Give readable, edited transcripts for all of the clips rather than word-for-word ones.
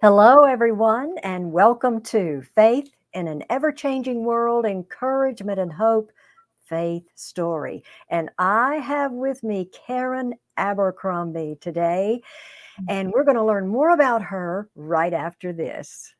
Hello, everyone, and welcome to Faith in an Ever-Changing World, Encouragement and Hope, Faith Story. And I have with me Karen Abercrombie today, and we're going to learn more about her right after this.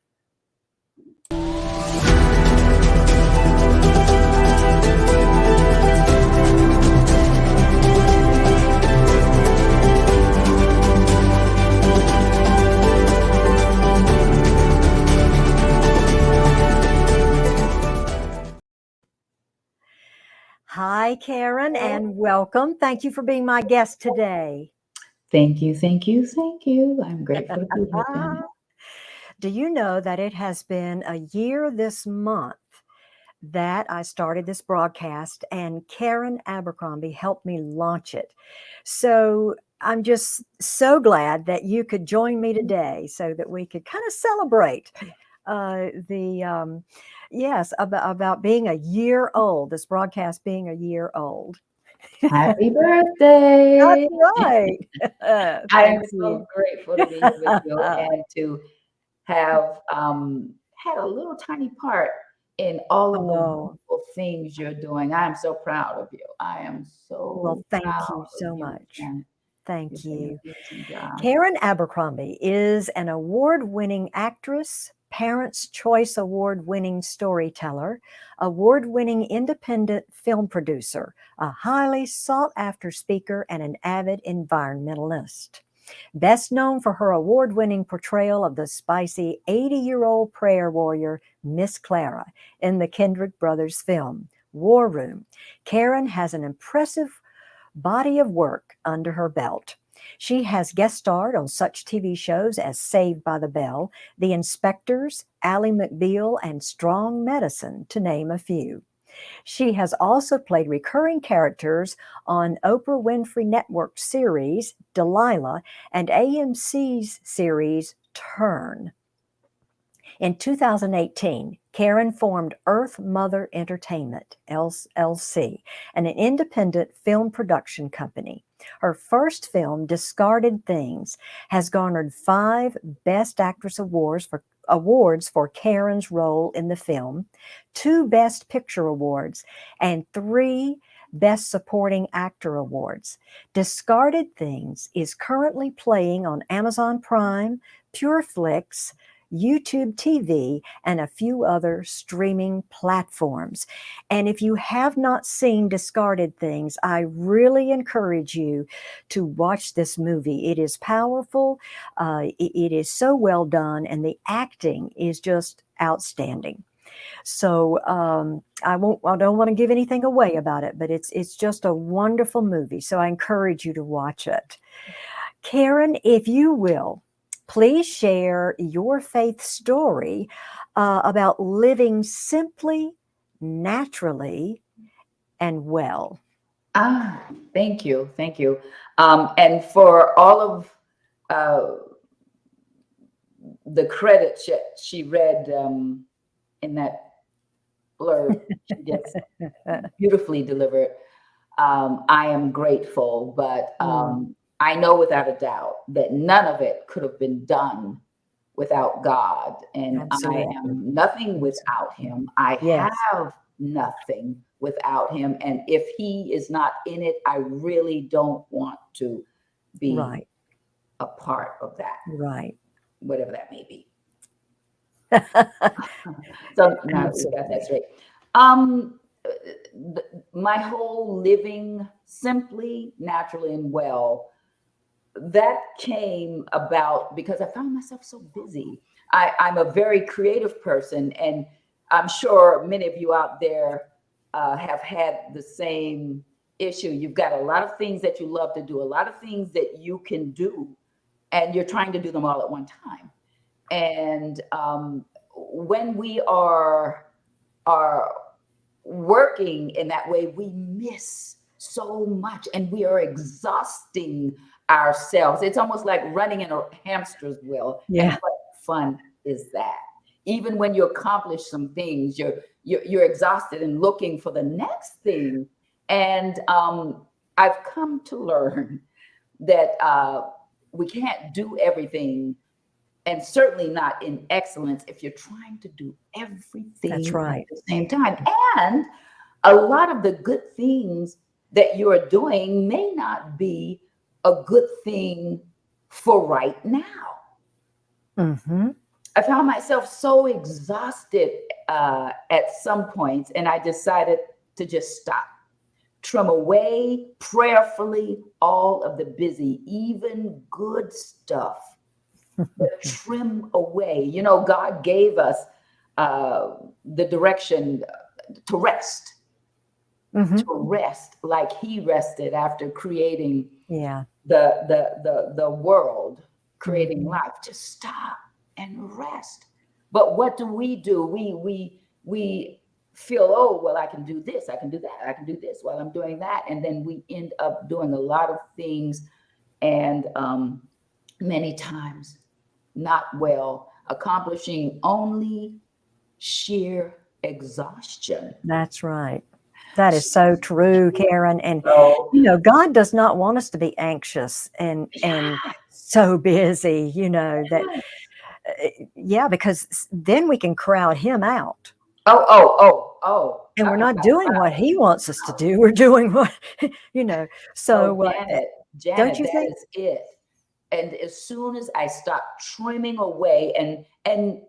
Hi, Karen, and welcome. Thank you for being my guest today. Thank you, thank you, thank you. I'm grateful to be here, Janet. Do you know that it has been a year this month that I started this broadcast, and Karen Abercrombie helped me launch it. So I'm just so glad that you could join me today so that we could kind of celebrate the yes, about being a year old, this broadcast being a year old. Happy That's birthday. right. I am Thank so you. grateful to be here with you and to have had a little tiny part in all of the Oh, wonderful things you're doing. I am so proud of you. I am well, so thank proud you of so you, much. Janet. You're Thank doing you. an amazing job. Karen Abercrombie is an award-winning actress, Parents' Choice Award-winning storyteller, award-winning independent film producer, a highly sought-after speaker, and an avid environmentalist. Best known for her award-winning portrayal of the spicy 80-year-old prayer warrior Miss Clara in the Kendrick Brothers film War Room, Karen has an impressive body of work under her belt. She has guest starred on such TV shows as Saved by the Bell, The Inspectors, Ally McBeal, and Strong Medicine, to name a few. She has also played recurring characters on Oprah Winfrey Network series Delilah and AMC's series Turn. In 2018, Karen formed Earth Mother Entertainment LLC, an independent film production company. Her first film, Discarded Things, has garnered 5 Best Actress awards for Karen's role in the film, 2 Best Picture awards, and 3 Best Supporting Actor awards. Discarded Things is currently playing on Amazon Prime, PureFlix, YouTube TV, and a few other streaming platforms. And if you have not seen Discarded Things, I really encourage you to watch this movie. It is powerful, it is so well done, and the acting is just outstanding. So I don't want to give anything away about it, but it's just a wonderful movie. So I encourage you to watch it. Karen, if you will, please share your faith story about living simply, naturally, and well. Ah, thank you, thank you. And for all of uh, the credit she read in that blurb, she just beautifully delivered. I am grateful, but Mm, I know without a doubt that none of it could have been done without God, and I absolutely. am nothing without Absolutely. Him. I Yes, have nothing without Him, and if He is not in it, I really don't want to be right, a part of that, right. whatever that may be. So now we got that Absolutely. straight. Um, my whole living simply, naturally, and well, that came about because I found myself so busy. I'm a very creative person, and I'm sure many of you out there have had the same issue. You've got a lot of things that you love to do, a lot of things that you can do, and you're trying to do them all at one time. And when we are working in that way, we miss so much, and we are exhausting ourselves. It's almost like running in a hamster's wheel. And Yeah. what fun is that? Even when you accomplish some things, you're exhausted and looking for the next thing. And I've come to learn that we can't do everything and certainly not in excellence if you're trying to do That's everything at right. the same time. And a lot of the good things that you are doing may not be a good thing for right now. Mm-hmm. I found myself so exhausted at some points, and I decided to just stop, trim away prayerfully all of the busy, even good stuff, but trim away. You know, God gave us the direction to rest, Mm-hmm. like He rested after creating Yeah. the world, creating Mm-hmm. life. Just stop and rest. But what do? We feel, oh well, I can do this, I can do that, I can do this while I'm doing that, and then we end up doing a lot of things, and many times not well, accomplishing only sheer exhaustion. That's right. That is so true, Karen. And So God does not want us to be anxious and yeah, so busy, that yeah, because then we can crowd him out. oh oh oh oh. And we're not doing what he wants us to do. We're doing what, you know. So So don't Janet, you that think? is it. And as soon as I stopped trimming away and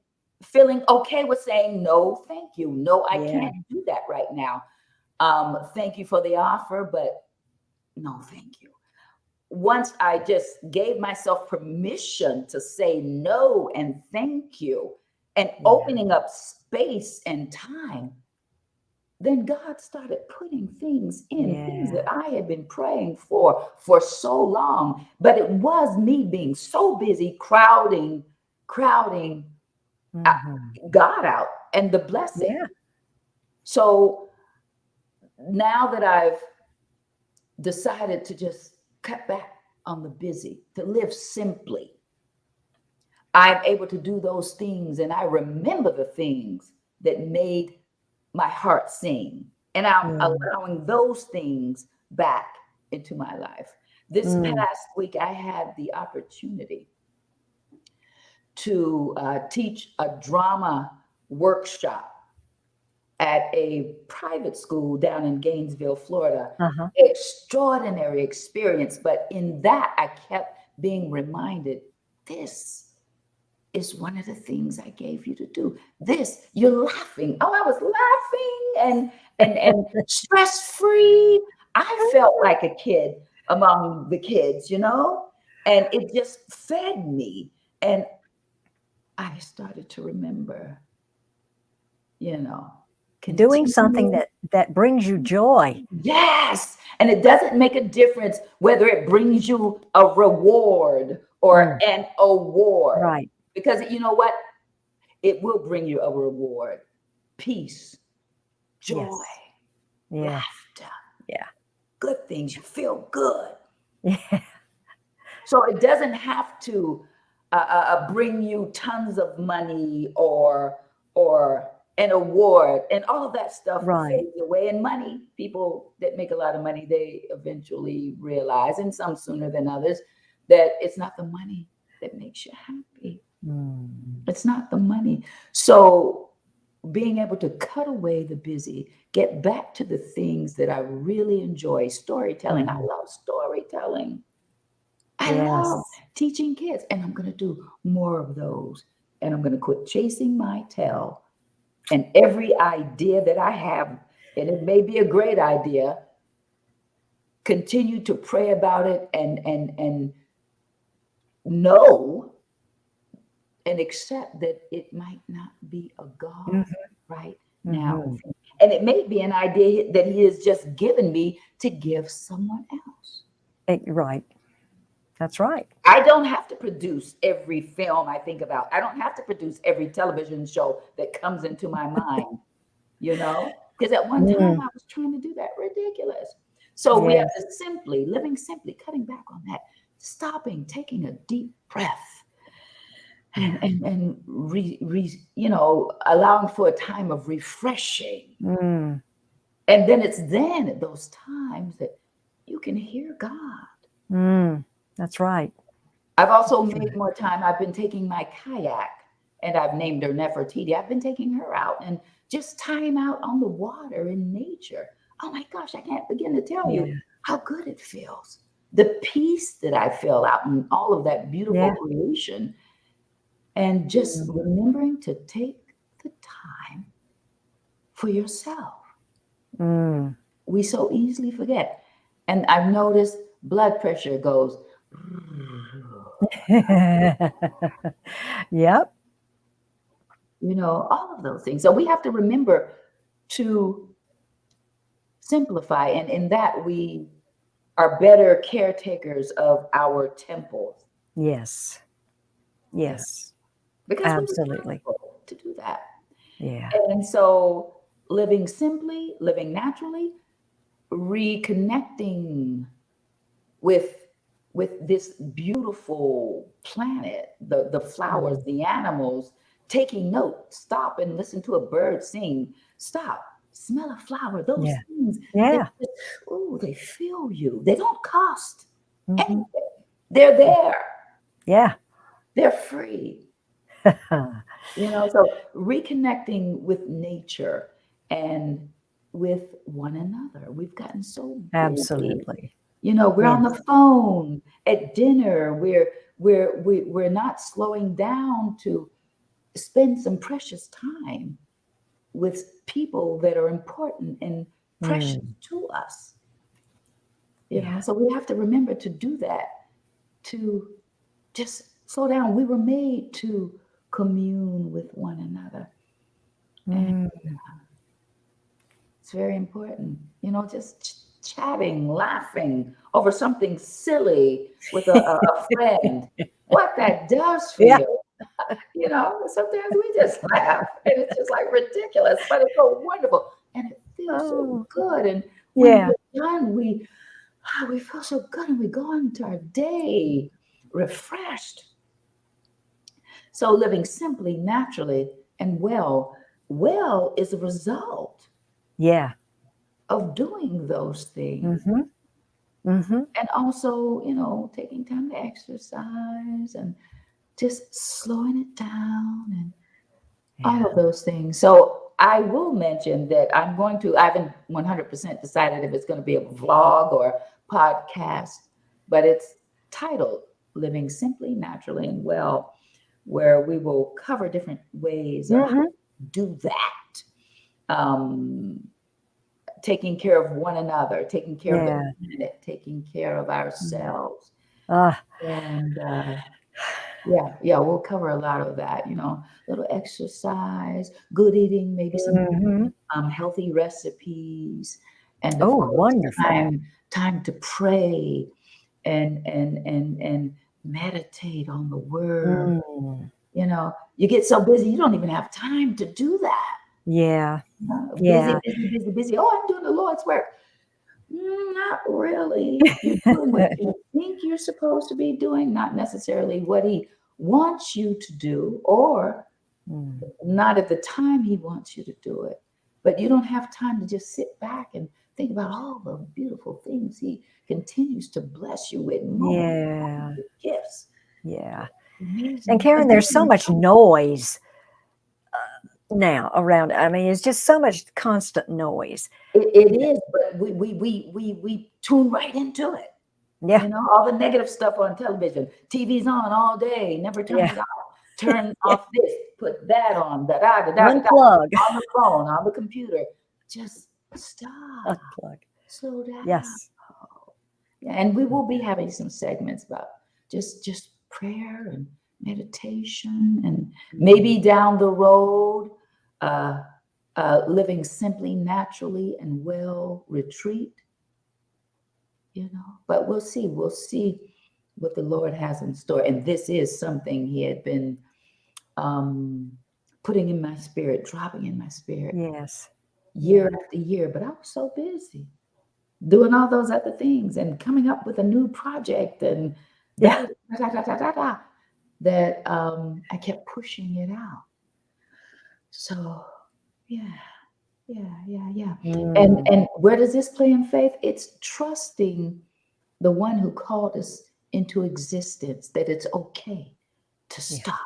feeling okay with saying no, thank you. No, I Yeah. can't do that right now. Thank you for the offer, but no, thank you. Once I just gave myself permission to say no and thank you, and Yeah. opening up space and time, then God started putting things in, things Yeah. that I had been praying for so long. But it was me being so busy crowding uh, Hmm. God out and the blessing. Yeah. So now that I've decided to just cut back on the busy, to live simply, I'm able to do those things, and I remember the things that made my heart sing. And I'm Mm. allowing those things back into my life. This Mm. past week, I had the opportunity to teach a drama workshop at a private school down in Gainesville, Florida. Uh-huh. Extraordinary experience. But in that, I kept being reminded, this is one of the things I gave you to do. This, you're laughing. Oh, I was laughing and stress free. I felt like a kid among the kids, and it just fed me. And I started to remember, you know, Doing something continue. that brings you joy. Yes. And it doesn't make a difference whether it brings you a reward or Mm. an award. Right. Because you know what? It will bring you a reward, peace, joy, Yes. Yeah. laughter, Yeah. good things. You feel good. Yeah. So it doesn't have to bring you tons of money or an award, and all of that stuff Right. fades away. And money, people that make a lot of money, they eventually realize, and some sooner than others, that it's not the money that makes you happy. Mm. It's not the money. So being able to cut away the busy, get back to the things that I really enjoy. Storytelling. I Mhm. love storytelling. I love Yes. teaching kids, and I'm going to do more of those. And I'm going to quit chasing my tail. And every idea that I have, and it may be a great idea, continue to pray about it and know and accept that it might not be a God Mhm. right now. Mhm. And it may be an idea that He has just given me to give someone else. Right. That's right. I don't have to produce every film I think about. I don't have to produce every television show that comes into my mind, because at one time Mm. I was trying to do that. Ridiculous. So we have Yes. to living simply, cutting back on that, stopping, taking a deep breath and allowing for a time of refreshing. Mm. And then it's then at those times that you can hear God. Mm. That's right. I've also made more time. I've been taking my kayak, and I've named her Nefertiti. I've been taking her out and just time out on the water in nature. Oh my gosh, I can't begin to tell Yeah. you how good it feels. The peace that I feel out in all of that beautiful Yeah. creation, and just Mm. remembering to take the time for yourself. Mm. We so easily forget. And I've noticed blood pressure goes, Yep. all of those things. So we have to remember to simplify. And in that, we are better caretakers of our temples. Yes. Yeah. Yes. Because we're Absolutely. responsible to do that. Yeah. And so living simply, living naturally, reconnecting with this beautiful planet, the flowers, Mm. the animals, taking note, stop and listen to a bird sing, stop, smell a flower, those Yeah. things that Yeah. just, oh, they feel you. They don't cost Mhm. anything. They're there. Yeah. They're free. So reconnecting with nature and with one another. We've gotten so busy. Absolutely. We're on Yes. the phone at dinner. We're not slowing down to spend some precious time with people that are important and precious Mm. to us. Yeah. So we have to remember to do that, to just slow down. We were made to commune with one another. And Mm. it's very important, just chatting, laughing over something silly with a friend. What that does for Yeah. you. Sometimes we just laugh and it's just like ridiculous, but it's so wonderful and it feels so Oh. good. And when Yeah. we're done, we feel so good and we go on to our day refreshed. So living simply, naturally, and well is a result Yeah. of doing those things. Mhm. Mhm. And also, taking time to exercise and just slowing it down and all Yeah. of those things. So I will mention that I haven't 100% decided if it's going to be a vlog or podcast, but it's titled Living Simply, Naturally, and Well, where we will cover different ways of how Mhm. to do that. Taking care of one another, taking care of the Yeah. planet, taking care of Yeah. ourselves. Ah. And yeah, we'll cover a lot of that, little exercise, good eating, maybe some Mhm. healthy recipes, and of Oh, course, wonderful. time to pray and meditate on the word. Mm. You get so busy, you don't even have time to do that. Yeah. Busy, Yeah. busy, busy, busy. Oh, I'm doing the Lord's work. Not really. You're doing what you think you're supposed to be doing, not necessarily what He wants you to do, or Mm. not at the time He wants you to do it. But you don't have time to just sit back and think about all the beautiful things He continues to bless you with, moments, Yeah. gifts, Yeah. And amazing Karen, there's so additions. much noise now around. I mean, it's just so much constant noise. It is, but we tune right into it. Yeah. All the negative stuff on television. TV's on all day, never turn Yeah. it off. Turn off this, put that on, da da da da da da. Unplug. On the phone, on the computer. Just stop, Unplug. slow down. Yes. Yeah, and we will be having some segments about just prayer and meditation, and maybe down the road, uh, living simply, naturally, and well retreat. But we'll see. We'll see what the Lord has in store. And this is something He had been um, putting in my spirit, dropping in my spirit Yes. year Yeah. after year. But I was so busy doing all those other things and coming up with a new project and Yeah. that I kept pushing it out. So, yeah. Yeah. And Mm. and where does this play in faith? It's trusting the one who called us into existence that it's okay to Yeah. stop.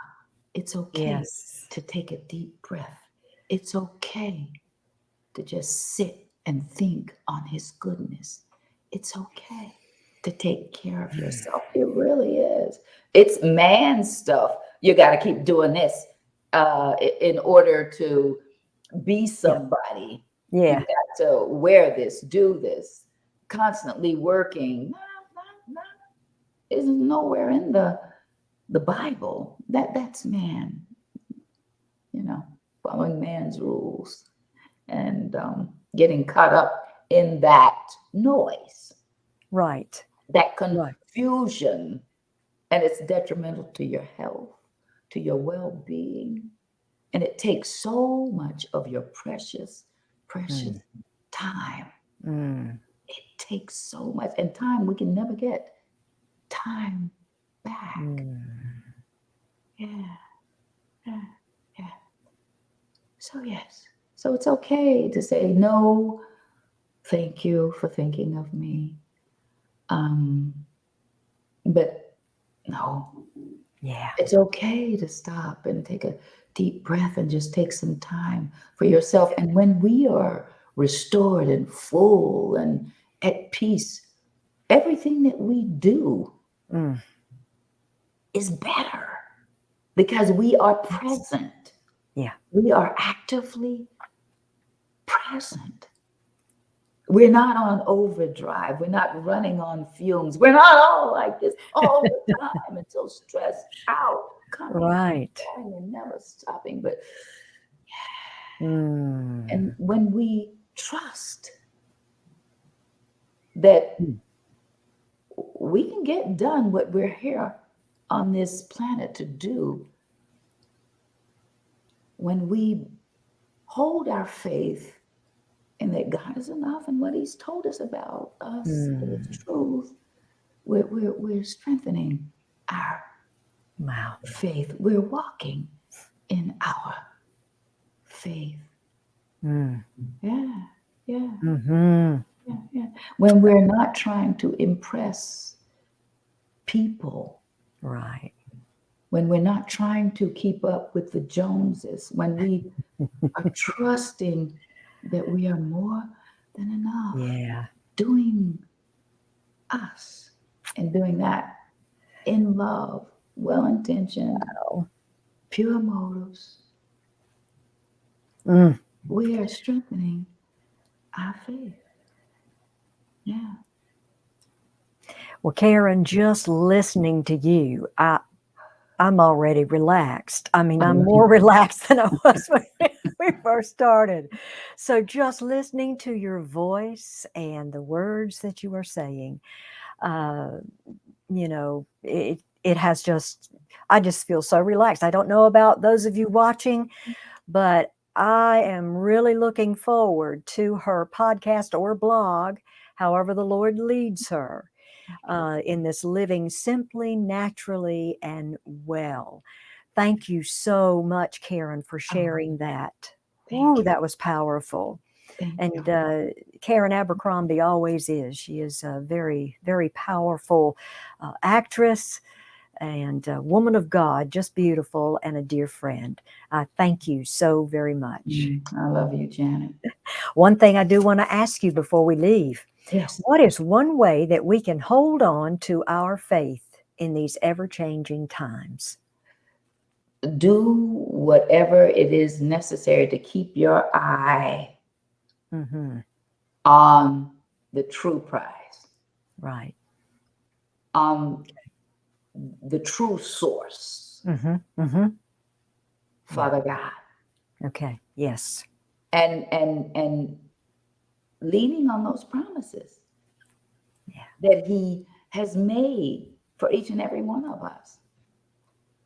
It's okay Yes. to take a deep breath. It's okay to just sit and think on his goodness. It's okay to take care of yourself. It really is. It's man stuff. You got to keep doing this in order to be somebody. You Yeah. got to wear this, do this, constantly working. Is nowhere in the Bible. That's man, following man's rules and getting caught up in that noise, Right. that Right. confusion, and it's detrimental to your health, to your well-being, and it takes so much of your precious time. Mm. It takes so much, and time we can never get time back. Yeah, yeah, yeah. So yes, so it's okay to say no, thank you for thinking of me. But no, Yeah. it's okay to stop and take a deep breath and just take some time for yourself. And when we are restored and full and at peace, everything that we do Mm. is better because we are present. Yeah. We are actively present. We're not on overdrive. We're not running on fumes. We're not all like this all the time and so stressed out, coming Right. and going and never stopping. But Mm. and when we trust that we can get done what we're here on this planet to do, when we hold our faith in that God is enough and what He's told us about us is truth, we're strengthening our Wow. faith. We're walking in our faith. Mm. Yeah, yeah, Mm-hmm. yeah. When we're not trying to impress people, Right. when we're not trying to keep up with the Joneses, when we are trusting that we are more than enough, Yeah. doing us and doing that in love, well intentioned, Oh. pure motives, Mm. we are strengthening our faith. Yeah. Well, Karen, just listening to you, I'm already relaxed. I mean, I'm more relaxed than I was when we first started. So just listening to your voice and the words that you are saying, it has just, I just feel so relaxed. I don't know about those of you watching, but I am really looking forward to her podcast or blog, however the Lord leads her, in this living simply, naturally, and well. Thank you so much, Karen, for sharing that. Thank Ooh, you. that was powerful. Thank And you. Karen Abercrombie always is. She is a very, very powerful actress and a woman of God, just beautiful and a dear friend. Thank you so very much. I love you, Janet. One thing I do want to ask you before we leave, Yes. what is one way that we can hold on to our faith in these ever-changing times? Do whatever it is necessary to keep your eye on the true prize, Right. on the true source, Father God, Okay. Yes. and leaning on those promises Yeah. that He has made for each and every one of us.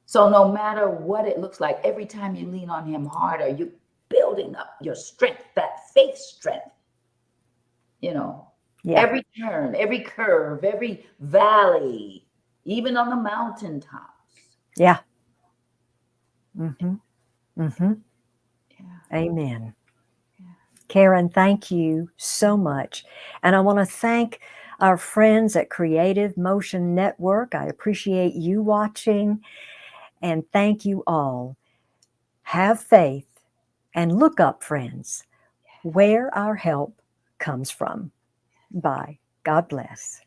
So no matter what it looks like, every time you lean on Him harder, you're building up your strength, that faith strength. Yeah. Every turn, every curve, every valley, even on the mountaintops. Yeah. Yeah. Amen. Karen, thank you so much. And I want to thank Our friends at Creative Motion Network, I appreciate you watching, and thank you all. Have faith and look up, friends, where our help comes from. Bye. God bless.